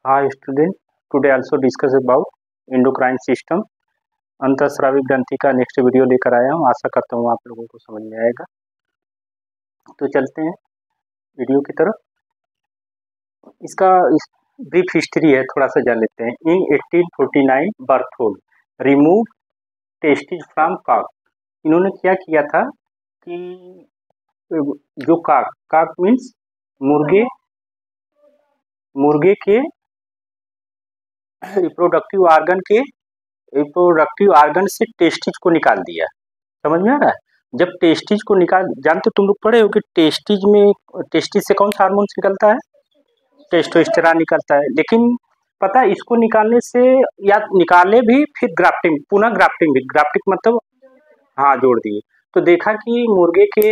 Hi student, today also discuss about endocrine system। अंतःस्रावी ग्रंथि का next video लेकर आया हूँ। आशा करता हूँ आप लोगों को समझ में आएगा। तो चलते हैं वीडियो की तरफ। इसका ब्रीफ हिस्ट्री है, थोड़ा सा जान लेते हैं। इन 1849 बर्थोल्ड रिमूव टेस्टिज फ्रॉम कॉक। इन्होंने क्या किया था कि जो काक मीन्स मुर्गे के रिप्रोडक्टिव ऑर्गन से टेस्टिज को निकाल दिया। समझ में आ रहा है? जब टेस्टिज को निकाल, जानते तुम लोग पढ़े हो कि टेस्टिज से कौन सा हार्मोन निकलता है? टेस्टोस्टेरोन निकलता है। लेकिन पता है इसको निकालने से, या निकाले भी फिर पुनः ग्राफ्टिंग मतलब हाँ जोड़ दिए, तो देखा कि मुर्गे के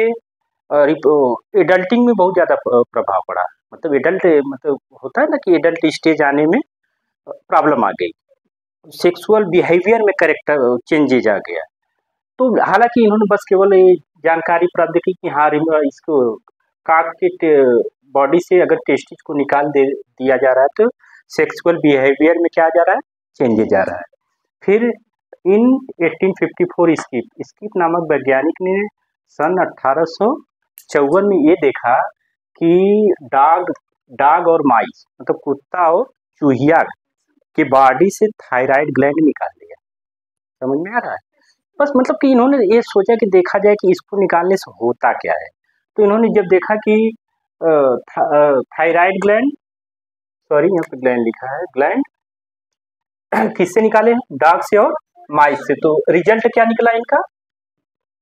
एडल्टिंग में बहुत ज्यादा प्रभाव पड़ा। मतलब एडल्ट मतलब होता है ना कि एडल्ट स्टेज आने में प्रॉब्लम आ गई, सेक्सुअल बिहेवियर में करेक्टर चेंजेज आ गया। तो हालांकि इन्होंने बस केवल ये जानकारी प्राप्त की कि हाँ इसको काक के बॉडी से अगर टेस्टिज को निकाल दिया जा रहा है तो सेक्सुअल बिहेवियर में क्या जा रहा है, चेंजेज आ रहा है। फिर इन 1854 स्किप नामक वैज्ञानिक ने सन 1854 में ये देखा कि डॉग और माइस मतलब कुत्ता और चूहिया के बॉडी से थायराइड ग्लैंड निकाल लिया। समझ में आ रहा है? बस मतलब कि इन्होंने ये सोचा कि देखा जाए कि इसको निकालने से होता क्या है। तो इन्होंने जब देखा कि थायराइड ग्लैंड, सॉरी यहाँ पे ग्लैंड लिखा है, ग्लैंड किससे निकाले? डॉग से और माइस से। तो रिजल्ट क्या निकला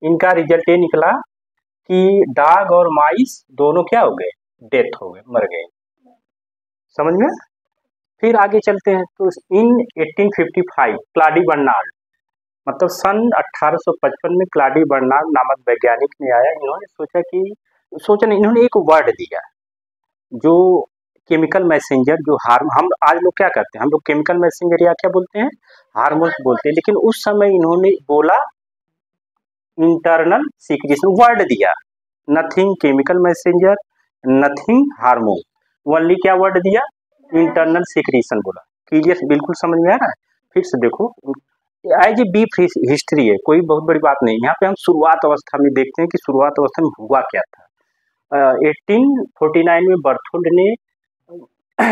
इनका रिजल्ट ये निकला कि डॉग और माइस दोनों क्या हो गए, डेथ हो गए, मर गए। समझ में? फिर आगे चलते हैं। तो इन 1855 क्लाडी बर्नार्ड मतलब सन 1855 में क्लाडी बर्नार्ड नामक वैज्ञानिक ने आया। इन्होंने इन्होंने एक वर्ड दिया जो केमिकल मैसेंजर, जो हम आज लोग क्या करते हैं, हम लोग केमिकल मैसेंजर या क्या बोलते हैं, हार्मोन्स बोलते हैं। लेकिन उस समय इन्होंने बोला इंटरनल सीक्रेशन वर्ड दिया, nothing chemical messenger, nothing hormone, only क्या वर्ड दिया, इंटरनल सीक्रेशन बोला। क्लियर, बिल्कुल समझ में आ रहा है? फिर से देखो, एज ए बीफ हिस्ट्री है, कोई बहुत बड़ी बात नहीं। यहाँ पे हम शुरुआत अवस्था में देखते हैं कि शुरुआत अवस्था में हुआ क्या था। 1849 में बर्थोल्ड ने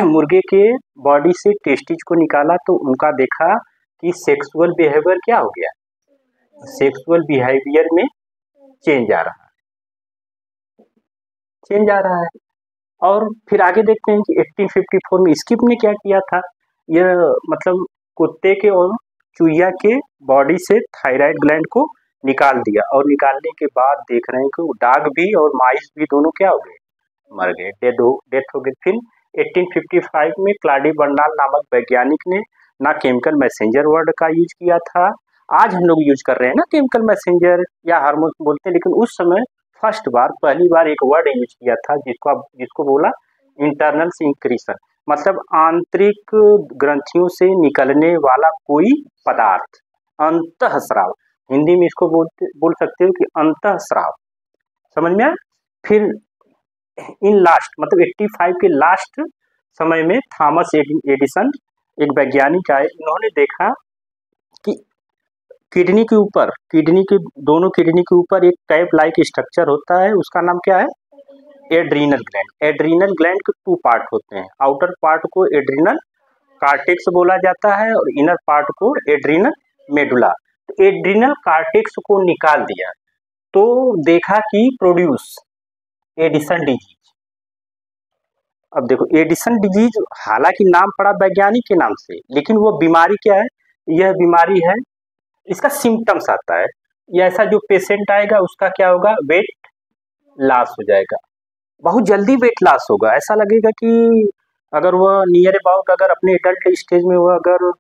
मुर्गे के बॉडी से टेस्टिज को निकाला, तो उनका देखा कि सेक्सुअल बिहेवियर क्या हो गया, सेक्सुअल बिहेवियर में चेंज आ रहा है। और फिर आगे देखते हैं कि 1854 में स्किप ने क्या किया था, यह मतलब कुत्ते के और चूहिया के बॉडी से थायराइड ग्लैंड को निकाल दिया, और निकालने के बाद देख रहे हैं कि डॉग भी और माइस भी दोनों क्या हो गए, मर गए, डेथ हो गई। फिर 1855 में क्लाडी बर्नार्ड नामक वैज्ञानिक ने ना केमिकल मैसेंजर वर्ड का यूज किया था, आज हम लोग यूज कर रहे हैं ना केमिकल मैसेंजर या हार्मोन बोलते हैं, लेकिन उस समय पहली बार एक वर्ड यूज किया था जिसको बोला इंटरनल सीक्रेशन, मतलब आंतरिक ग्रंथियों से निकलने वाला कोई पदार्थ, अंतःस्राव। हिंदी में इसको बोल सकते हो कि अंतःस्राव। समझ में आया? फिर इन लास्ट मतलब 85 के लास्ट समय में थॉमस एडिसन एक वैज्ञानिक आए। इन्होंने देखा कि दोनों किडनी के ऊपर एक कैप लाइक स्ट्रक्चर होता है, उसका नाम क्या है, एड्रीनल ग्लैंड। एड्रीनल ग्लैंड के 2 पार्ट होते हैं, आउटर पार्ट को एड्रीनल कार्टेक्स बोला जाता है और इनर पार्ट को एड्रीनल मेडुला। तो एड्रीनल कार्टेक्स को निकाल दिया तो देखा कि प्रोड्यूस एडिसन डिजीज। अब देखो एडिसन डिजीज, हालांकि नाम पड़ा वैज्ञानिक के नाम से, लेकिन वो बीमारी क्या है, यह बीमारी है, इसका सिम्टम्स आता है, या ऐसा जो पेशेंट आएगा उसका क्या होगा, वेट लॉस हो जाएगा, बहुत जल्दी वेट लॉस होगा। ऐसा लगेगा कि अगर वह नियर अबाउट अगर अपने एडल्ट स्टेज में वह अगर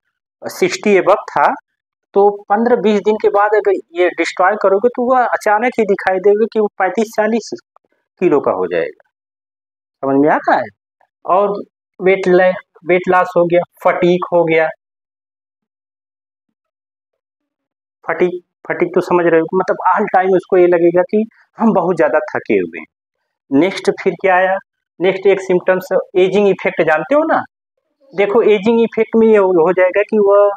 60 एबव था, तो 15-20 दिन के बाद अगर ये डिस्ट्रॉय करोगे तो वह अचानक ही दिखाई देगा कि वो 35-40 किलो का हो जाएगा। समझ में आता है? और वेट लॉस हो गया, फटीग हो गया, फटीग तो समझ रहे हो, मतलब ऑल टाइम उसको ये लगेगा कि हम बहुत ज्यादा थके हुए हैं। नेक्स्ट फिर क्या आया, नेक्स्ट एक सिम्टम्स एजिंग इफेक्ट, जानते हो ना, देखो एजिंग इफेक्ट में ये हो जाएगा कि वह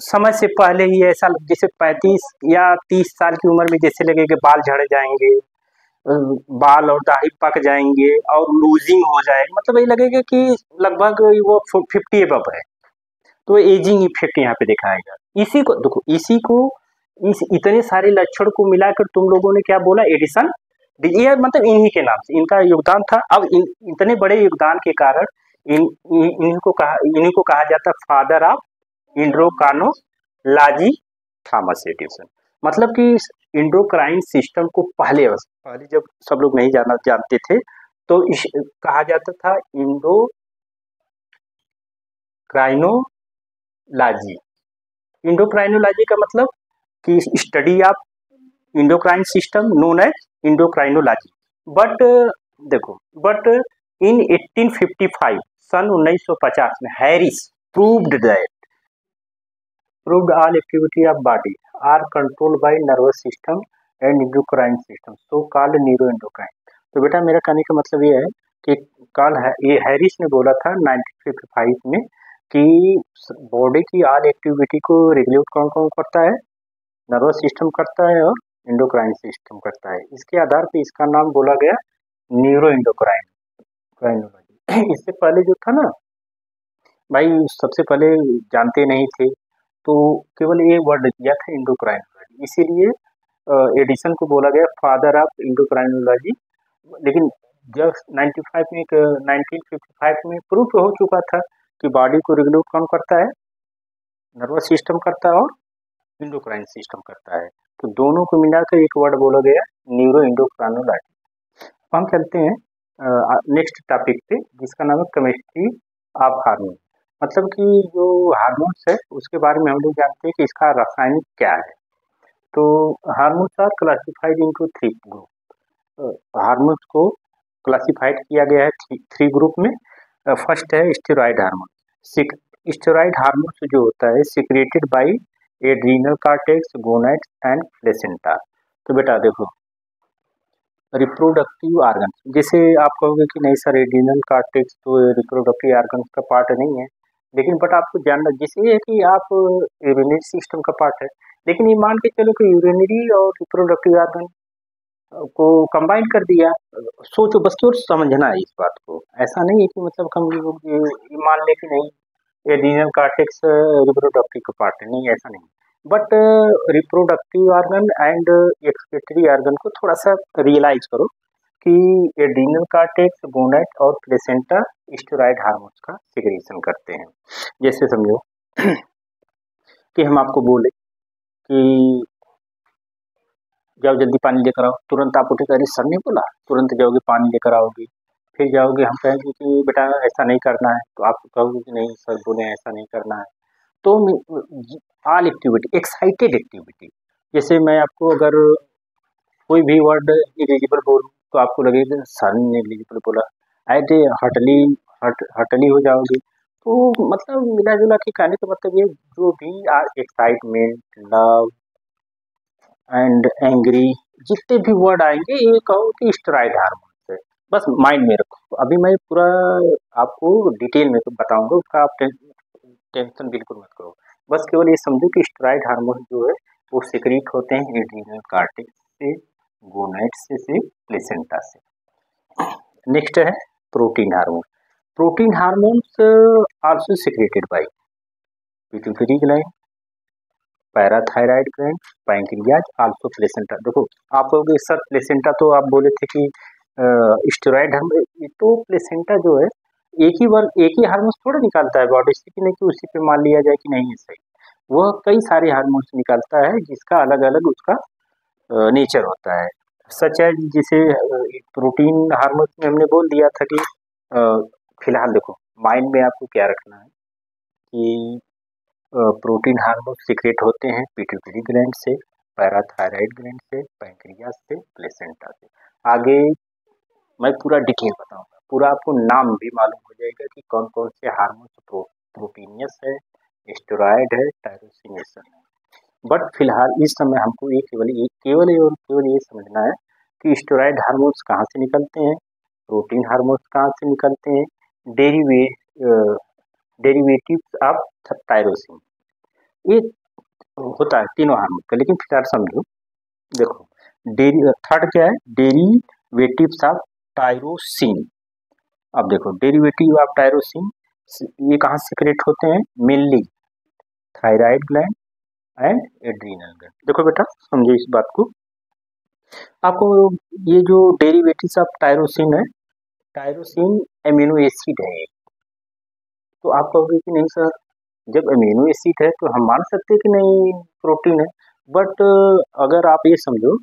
समय से पहले ही ऐसा, जैसे 35 या 30 साल की उम्र में जैसे लगेगा बाल झड़ जाएंगे, बाल और दाढ़ी पक जाएंगे और लूजिंग हो जाएगा, मतलब ये लगेगा कि लगभग वो 50 एबव है। तो एजिंग इफेक्ट यहाँ पे दिखाएगा। इसी को देखो, इसी को इस इतने सारे लक्षण को मिलाकर तुम लोगों ने क्या बोला, एडिसन। ये मतलब इन्हीं के नाम से इनका योगदान था। अब इतने बड़े योगदान के कारण इन्हीं को कहा जाता है father of endocrinology, Thomas Edison. मतलब कि एंडोक्राइन सिस्टम को पहले जब सब लोग नहीं जानते थे तो कहा जाता था एंडोक्राइनोलॉजी। एंडोक्राइनोलॉजी का मतलब कि study of endocrine system known as endocrinology. But in 1855 सन 1950 में Harris proved all activity of body are controlled by nervous system and endocrine system, so called neuroendocrine। तो बेटा मेरा कहने का मतलब ये है कि ये हैरिस ने बोला था 1955 में कि बॉडी की ऑल एक्टिविटी को रेगुलेट कौन कौन करता है, नर्वस सिस्टम करता है और एंडोक्राइन सिस्टम करता है। इसके आधार पे इसका नाम बोला गया न्यूरो एंडोक्राइनोलॉजी। इससे पहले जो था ना भाई, सबसे पहले जानते नहीं थे तो केवल ये वर्ड दिया था एंडोक्राइनोलॉजी, इसीलिए एडिसन को बोला गया फादर ऑफ एंडोक्राइनोलॉजी। लेकिन जब 1955 में प्रूफ हो चुका था कि बॉडी को रेगुलेट कौन करता है, नर्वस सिस्टम करता है और एंडोक्राइन सिस्टम करता है। तो दोनों को मिलाकर एक वर्ड बोला गया न्यूरो एंडोक्राइनोलॉजी। हम चलते हैं नेक्स्ट टॉपिक पे, जिसका नाम है केमिस्ट्री ऑफ हार्मोन। मतलब कि जो हार्मोन्स है उसके बारे में हम लोग जानते हैं कि इसका रासायनिक क्या है। तो hormones are classified into 3 group. Hormones को क्लासिफाइड किया गया है 3 ग्रुप में। फर्स्ट है स्टेरॉइड हार्मोन। स्टेरॉइड हार्मोन्स जो होता है secreted by adrenal cortex, gonads and placenta. तो बेटा देखो, रिप्रोडक्टिव ऑर्गन, जैसे आप कहोगे कि नहीं सर एड्रीनल कॉर्टेक्स तो रिप्रोडक्टिव ऑर्गन का पार्ट नहीं है, लेकिन बट आपको जानना जैसे ये है कि आप यूरिनरी सिस्टम का पार्ट है, लेकिन ये मान के चलो कि यूरिनरी और रिप्रोडक्टिव ऑर्गन को कंबाइन कर दिया। सोचो बस, केवल समझना है इस बात को, ऐसा नहीं है कि मतलब हम लोग ये मान ले कि नहीं एड्रीनल कॉर्टेक्स रिप्रोडक्टिव का पार्ट है, नहीं ऐसा नहीं। But reproductive organ and excretory organ को थोड़ा सा रियलाइज करो कि एड्रीनल कॉर्टेक्स, गोनाड और प्लेसेंटा स्टेरॉइड हार्मोन्स का सिक्रेशन करते हैं। जैसे समझो कि हम आपको बोले कि जाओ जल्दी पानी लेकर आओ, तुरंत आप उठे, अरे सर ने बोला, तुरंत जाओगे पानी लेकर आओगे। फिर जाओगे, हम कहेंगे कि बेटा ऐसा नहीं करना है, तो आप कहोगे कि नहीं सर बोले ऐसा नहीं करना है। तो ऑल एक्टिविटी, एक्साइटेड एक्टिविटी, जैसे मैं आपको अगर कोई भी वर्ड इलिजिबल बोलूँ तो आपको लगेगा सर ने इलिजिबल बोला, ऐसे हटली हो जाओगे। तो मतलब मिला जुला के कहने का मतलब ये, जो भी एक्साइटमेंट, लव एंड एंग्री, जितने भी वर्ड आएंगे ये कहो कि स्टेरॉइड हार्मोन से, बस माइंड में रखो। अभी मैं पूरा आपको डिटेल में बताऊंगा, उसका आप टेंशन बिल्कुल मत करो। बस केवल ये समझो कि स्टेरॉइड हार्मोन जो है वो सिक्रीट होते हैं एड्रीनल कॉर्टेक्स से, गोनाड्स से, प्लेसेंटा से। नेक्स्ट है protein hormone. Protein hormones also secreted by pituitary gland, parathyroid gland, pancreas, also placenta. देखो आप कहोगे सर प्लेसेंटा तो आप बोले थे कि स्टेरॉइड हार्मोन, तो प्लेसेंटा जो है एक ही हार्मोन थोड़ा निकालता है बॉडी से, कि नहीं कि उसी पे मान लिया जाए कि नहीं है सही। वह कई सारे हार्मोन्स निकालता है जिसका अलग अलग उसका नेचर होता है। सच है, जिसे प्रोटीन हार्मोन में हमने बोल दिया था कि फिलहाल देखो माइंड में आपको क्या रखना है कि प्रोटीन हार्मोन सीक्रेट होते हैं पिट्यूटरी ग्लैंड से, पैराथायराइड ग्लैंड से, पैंक्रियाज से, प्लेसेंटा से। आगे मैं पूरा डिटेल बताऊंगा, पूरा आपको नाम भी मालूम हो जाएगा कि कौन कौन से हार्मोन प्रोटीनियस है, स्टेरॉइड है, टायरोसिनेशन है। बट फिलहाल इस समय हमको ये केवल ये समझना है कि स्टेरॉइड हार्मोन्स कहाँ से निकलते हैं, प्रोटीन हार्मोन्स कहाँ से निकलते हैं, डेरिवेट डेरिवेटिव्स ऑफ टायरोसिन, ये होता है तीनों हार्मोन का। लेकिन फिलहाल समझो, देखो थर्ड क्या है, डेरिवेटिव्स ऑफ टायरोसिन। अब देखो डेरिवेटिव ऑफ टायरोसिन ये कहाँ से क्रिएट होते हैं, mainly thyroid gland and adrenal gland. देखो बेटा समझो इस बात को, आपको ये जो डेरिवेटिव्स ऑफ टायरोसिन है, टायरोसिन एमिनो एसिड है। तो आप कहोगे कि नहीं सर, जब अमीनो एसिड है तो हम मान सकते हैं कि नहीं प्रोटीन है। बट अगर आप ये समझो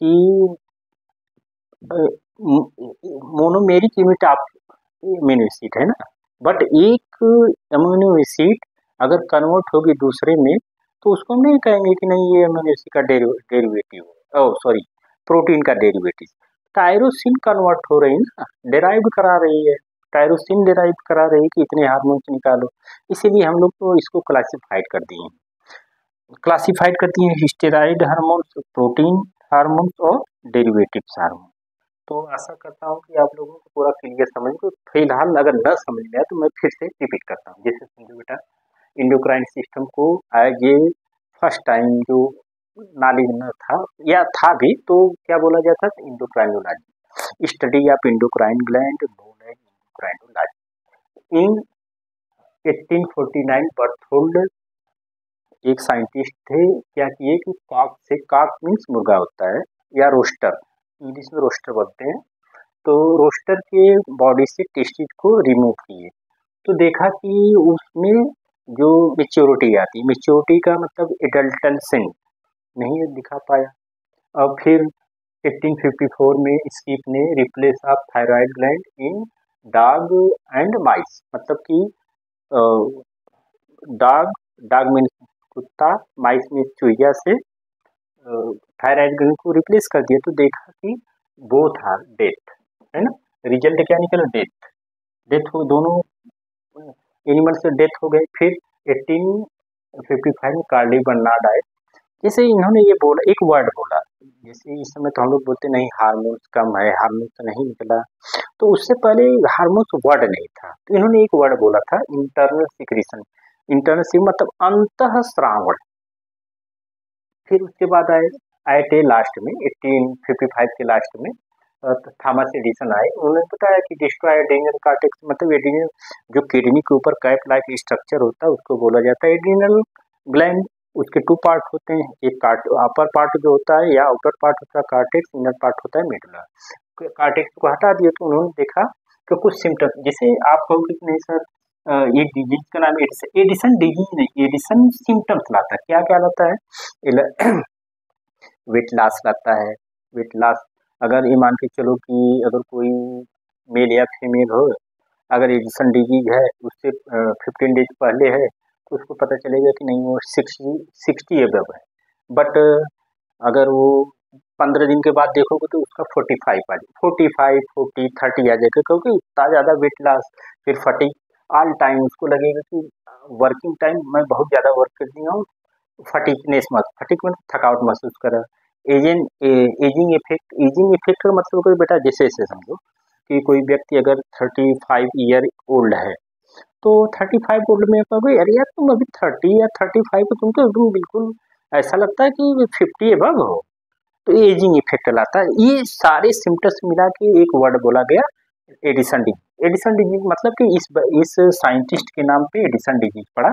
कि monomeric unit of amino acid है ना, बट एक अमीनो एसिड अगर कन्वर्ट होगी दूसरे में तो उसको हम नहीं कहेंगे कि नहीं ये अमीनो एसिड का डेरिवेटिव है, ओ सॉरी प्रोटीन का डेरिवेटिव। टायरोसिन कन्वर्ट हो रही है ना, डेराइव करा रही है, टायरोसिन डेराइव करा रही है कि इतने हार्मोन्स निकालो। इसीलिए हम लोग तो इसको क्लासिफाइड कर दिए हैं स्टेरॉइड हार्मोन्स, प्रोटीन हार्मोन्स और डेरिवेटिव्स हार्मोन। तो आशा करता हूँ कि आप लोगों को पूरा क्लियर समझ को। फिलहाल अगर न समझ में आए तो मैं फिर से रिपीट करता हूँ। जैसे समझो बेटा, इंडोक्राइन सिस्टम को आज ये फर्स्ट टाइम जो नॉलेज न था या था भी तो क्या बोला जाता था, endocrinology, study of endocrine gland known as endocrinology. In 1849 Berthold एक साइंटिस्ट थे, क्या किए कि कॉक से, कॉक मीन्स मुर्गा होता है या रोस्टर, इंग्लिश में रोस्टर बोलते हैं, तो रोस्टर के बॉडी से टेस्टिस को रिमूव किए। तो देखा कि उसमें जो मेच्योरिटी आती है, मेच्योरिटी का मतलब एडल्टेशन नहीं दिखा पाया। अब फिर 1854 में स्कीप ने replace of thyroid gland in dog and mice, मतलब कि डॉग मीन्स कुत्ता, माइस मीन्स चूहिया से थायराइड ग्लैंड को रिप्लेस कर दिया। तो देखा कि बोथ आर डेथ, है ना, रिजल्ट क्या निकला, डेथ हो, दोनों एनिमल से डेथ हो गए। फिर 1855 में कार्ली बर्नार्ड आए। जैसे इन्होंने ये बोला, एक वर्ड बोला, जैसे इस समय तो हम लोग बोलते नहीं हार्मोन्स कम है, हार्मोन्स तो नहीं निकला, तो उससे पहले हार्मोन्स वर्ड नहीं था, तो इन्होंने एक वर्ड बोला था इंटरनल सिक्रीशन। इंटरनल मतलब अंतः श्रावण। फिर उसके बाद आए थे लास्ट में 1855 के लास्ट में थॉमस एडिसन आए। उन्होंने बताया कि डिस्ट्रॉय एड्रीनल कॉर्टेक्स, मतलब एड्रीनल जो किडनी के ऊपर कैप लाइक स्ट्रक्चर होता है उसको बोला जाता है एड्रीनल ग्लैंड। उसके टू पार्ट होते हैं, एक अपर पार्ट जो होता है या आउटर पार्ट होता है कार्टेक्स, इनर पार्ट होता है मेडुला। कार्टेक्स को हटा दिया तो उन्होंने देखा कि कुछ सिम्टम्स, जैसे आप कहोगे कि नहीं सर ये डिजीज का नाम एडिसन डिजीज नहीं, एडिसन सिम्टम्स लाता है। क्या क्या लाता है, वेट लॉस लाता है। वेट लॉस अगर ये मान के चलो कि अगर कोई मेल या फीमेल हो, अगर एडिसन डिजीज है उससे 15 डेज पहले है तो उसको पता चलेगा कि नहीं वो 60 एबव है। बट अगर वो 15 दिन के बाद देखोगे तो उसका 45 आ जाएगा, 45, 40, 30 आ जाएगा, क्योंकि इतना ज़्यादा वेट लॉस। फिर फटीग ऑल टाइम उसको लगेगा कि वर्किंग टाइम मैं बहुत ज़्यादा वर्क करती हूँ, फटीग में थकावट महसूस करा। एजिंग इफेक्ट का मतलब बेटा जैसे ऐसे समझो कि कोई व्यक्ति अगर 35 ईयर ओल्ड है तो 35 ओल्ड में कहोगे अरे यार तुम अभी 30 या 35 को तुम तो बिल्कुल ऐसा लगता है कि 50 एबव हो, तो एजिंग इफेक्ट लाता है। ये सारे सिम्टम्स मिला के एक वर्ड बोला गया एडिसन डिजीज। एडिसन डिजीज मतलब कि इस साइंटिस्ट के नाम पे एडिसन डिजीज पड़ा।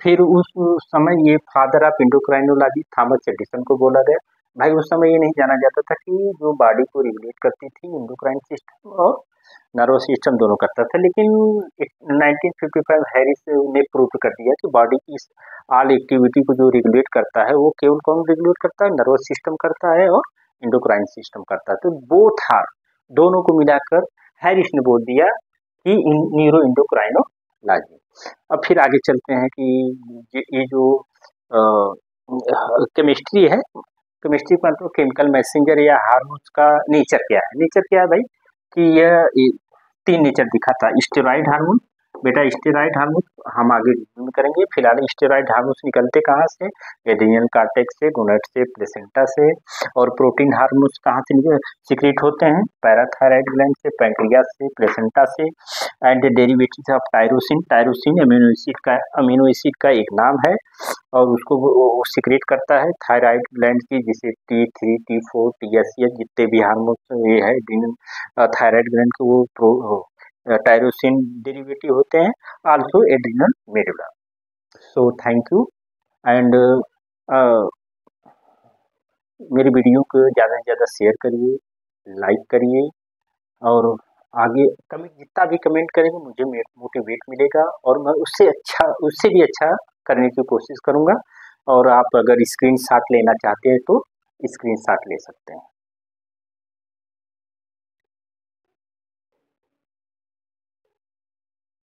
फिर उस समय ये father of endocrinology Thomas Edison को बोला गया। भाई उस समय ये नहीं जाना जाता था कि जो बॉडी को रेगुलेट करती थी इंडोक्राइन सिस्टम और नर्वस सिस्टम दोनों करता था, लेकिन 1955 हैरिस ने प्रूव कर दिया कि बॉडी की ऑल एक्टिविटी को जो रेगुलेट करता है वो केवल कौन रेगुलेट करता है, नर्वस सिस्टम करता है और इंडोक्राइन सिस्टम करता है। तो बोथ आर, दोनों को मिलाकर हैरिस ने बोल दिया कि न्यूरो इंडोक्राइनोलॉजी। अब फिर आगे चलते हैं कि ये जो केमिस्ट्री है, केमिस्ट्री पर तो केमिकल मैसेंजर या हार्मोन्स का नेचर क्या है, नेचर क्या है भाई कि यह 3 नेचर दिखा था, स्टेरॉइड हार्मोन, बेटा स्टेरॉइड हार्मोन हम आगे रिव्यू करेंगे। फिलहाल स्टेरॉइड हार्मोन्स निकलते कहाँ से? एड्रिनल कॉर्टेक्स से, गोनाड से, प्लेसेंटा से। और प्रोटीन हार्मोन्स कहाँ से सीक्रेट होते हैं? पैराथायराइड ग्लैंड से, पैंक्रियास से, प्लेसेंटा से। And derivatives of tyrosine, tyrosine amino acid का एक नाम है और उसको वो सीक्रेट करता है थायराइड ग्लैंड की, जिसे T3, T4, TSH जितने भी हार्मोन्स ये है थायराइड ग्लैंड के वो टायरोसिन डेरिवेटिव होते हैं, also adrenal medulla. So thank you and मेरी वीडियो को ज़्यादा से ज़्यादा शेयर करिए, लाइक करिए और आगे कमेंट जितना भी कमेंट करेंगे मुझे मोटिवेट मिलेगा और मैं उससे भी अच्छा करने की कोशिश करूँगा। और आप अगर स्क्रीनशॉट लेना चाहते हैं तो स्क्रीनशॉट ले सकते हैं।